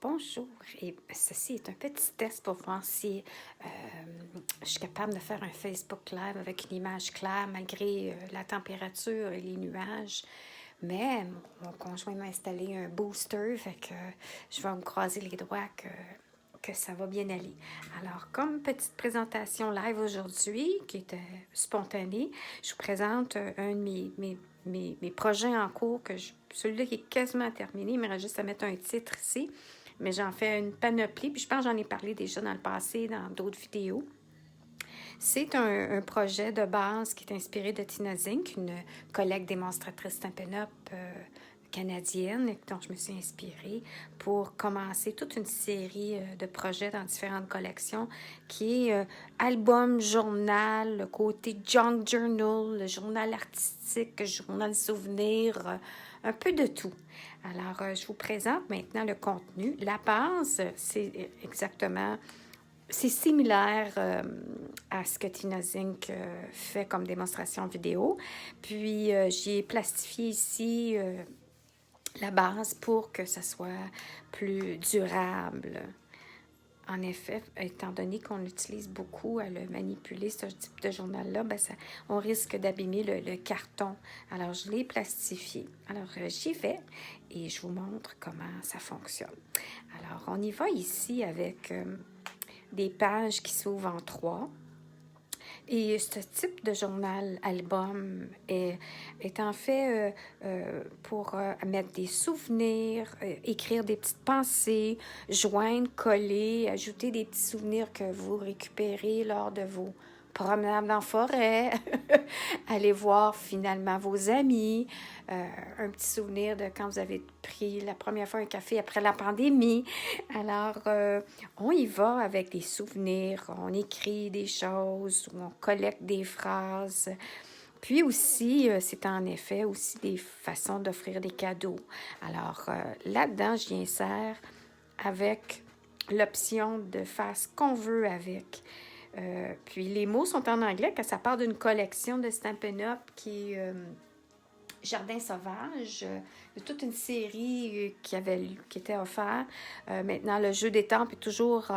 Bonjour, et ceci est un petit test pour voir si je suis capable de faire un Facebook Live avec une image claire malgré la température et les nuages. Mais mon conjoint m'a installé un booster, fait que je vais me croiser les doigts que ça va bien aller. Alors, comme petite présentation live aujourd'hui, qui était spontanée, je vous présente un de mes projets en cours, celui-là qui est quasiment terminé, il me reste juste à mettre un titre ici, mais j'en fais une panoplie, puis je pense que j'en ai parlé déjà dans le passé, dans d'autres vidéos. C'est un projet de base qui est inspiré de Tina Zink, une collègue démonstratrice Stampin' Up canadienne dont je me suis inspirée pour commencer toute une série de projets dans différentes collections qui est album, journal, le côté junk journal, le journal artistique, journal souvenir, un peu de tout. Alors, je vous présente maintenant le contenu. La base, c'est exactement... C'est similaire à ce que Tina Zink fait comme démonstration vidéo. Puis, j'ai plastifié ici la base pour que ça soit plus durable. En effet, étant donné qu'on utilise beaucoup à le manipuler, ce type de journal-là, on risque d'abîmer le carton. Alors, je l'ai plastifié. Alors, j'y vais et je vous montre comment ça fonctionne. Alors, on y va ici avec... des pages qui s'ouvrent en 3. Et ce type de journal-album est en fait pour mettre des souvenirs, écrire des petites pensées, joindre, coller, ajouter des petits souvenirs que vous récupérez lors de vos promenades en forêt, aller voir finalement vos amis, un petit souvenir de quand vous avez pris la première fois un café après la pandémie. Alors, on y va avec des souvenirs, on écrit des choses, on collecte des phrases. Puis aussi, c'est en effet aussi des façons d'offrir des cadeaux. Alors, là-dedans, j'y insère avec l'option de faire ce qu'on veut avec. Puis les mots sont en anglais, car ça part d'une collection de Stampin' Up qui est Jardin sauvage, de toute une série qui était offerte. Maintenant, le jeu des temples est toujours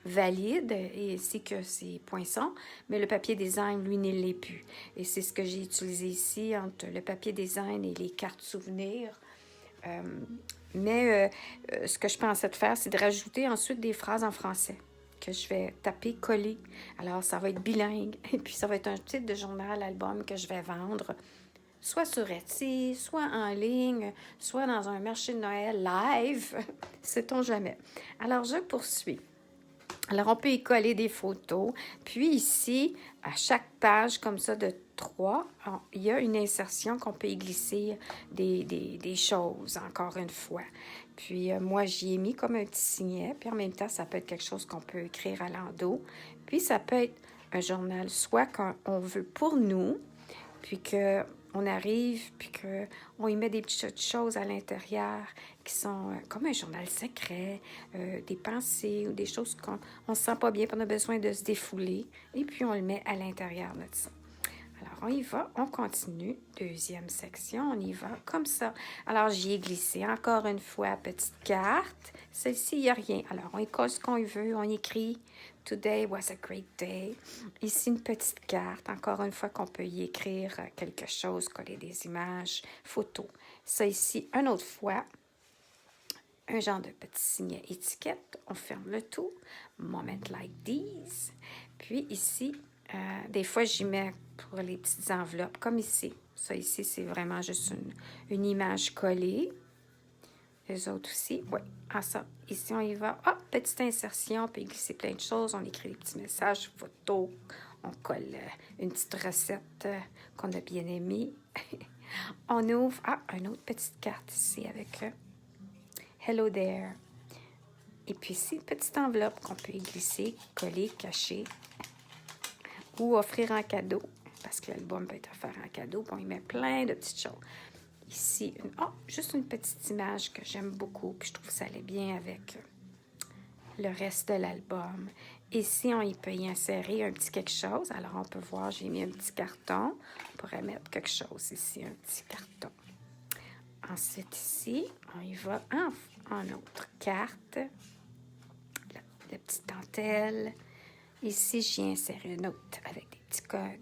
valide, et c'est que c'est Poinçon, mais le papier design, lui, ne l'est plus. Et c'est ce que j'ai utilisé ici entre le papier design et les cartes souvenirs. Mais ce que je pensais de faire, c'est de rajouter ensuite des phrases en français que je vais taper, coller. Alors, ça va être bilingue. Et puis, ça va être un titre de journal, album que je vais vendre, soit sur Etsy, soit en ligne, soit dans un marché de Noël live. Sait-on jamais. Alors, je poursuis. Alors, on peut y coller des photos. Puis ici, à chaque page comme ça de 3, il y a une insertion qu'on peut y glisser des choses, encore une fois. Puis moi, j'y ai mis comme un petit signet. Puis en même temps, ça peut être quelque chose qu'on peut écrire à l'endos. Puis ça peut être un journal, soit qu'on veut pour nous, puis qu'on arrive, puis qu'on y met des petites choses à l'intérieur qui sont comme un journal secret, des pensées ou des choses qu'on ne se sent pas bien, puis on a besoin de se défouler, et puis on le met à l'intérieur de ça. Alors, on y va, on continue. Deuxième section, on y va comme ça. Alors, j'y ai glissé encore une fois, petite carte. Celle-ci, il n'y a rien. Alors, on y colle ce qu'on veut, on écrit « Today was a great day ». Ici, une petite carte, encore une fois qu'on peut y écrire quelque chose, coller des images, photos. Ça ici, une autre fois, un genre de petit signet étiquette. On ferme le tout. « Moment like these ». Puis ici, des fois, j'y mets pour les petites enveloppes, comme ici. Ça, ici, c'est vraiment juste une image collée. Les autres aussi, oui. Ah, ça, ici, on y va. Ah, petite insertion, on peut glisser plein de choses. On écrit des petits messages, photos. On colle une petite recette qu'on a bien aimée. On ouvre, une autre petite carte ici avec Hello there. Et puis ici, une petite enveloppe qu'on peut y glisser, coller, cacher ou offrir en cadeau, parce que l'album peut être offert en cadeau, puis on y met plein de petites choses. Ici, juste une petite image que j'aime beaucoup, puis je trouve que ça allait bien avec le reste de l'album. Ici, on peut y insérer un petit quelque chose. Alors, on peut voir, j'ai mis un petit carton. On pourrait mettre quelque chose ici, un petit carton. Ensuite, ici, on y va en autre carte. La petite dentelle. Ici, j'y insère une autre avec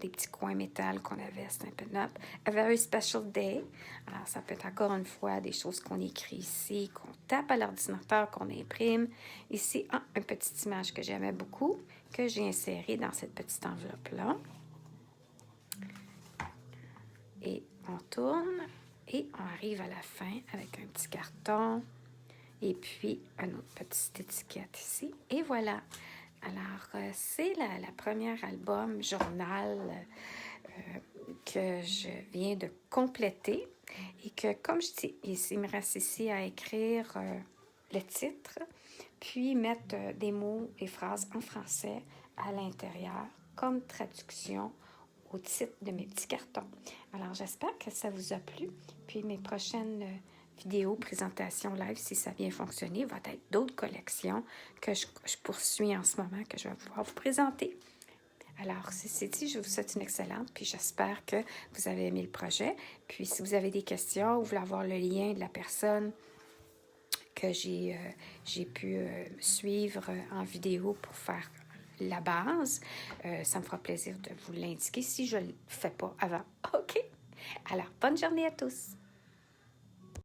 des petits coins métal qu'on avait Stampin' Up. A very special day. Alors, ça peut être encore une fois des choses qu'on écrit ici, qu'on tape à l'ordinateur, qu'on imprime. Ici, une petite image que j'aimais beaucoup, que j'ai insérée dans cette petite enveloppe-là. Et on tourne et on arrive à la fin avec un petit carton et puis une autre petite étiquette ici. Et voilà. Alors, c'est la première album journal que je viens de compléter et que, comme je dis, il me reste ici à écrire le titre, puis mettre des mots et phrases en français à l'intérieur comme traduction au titre de mes petits cartons. Alors, j'espère que ça vous a plu. Puis mes prochaines vidéos, présentations live, si ça a bien fonctionné, va être d'autres collections que je poursuis en ce moment, que je vais pouvoir vous présenter. Alors, c'est dit, je vous souhaite une excellente, puis j'espère que vous avez aimé le projet. Puis, si vous avez des questions ou vous voulez avoir le lien de la personne que j'ai pu suivre en vidéo pour faire la base, ça me fera plaisir de vous l'indiquer si je ne le fais pas avant. OK? Alors, bonne journée à tous!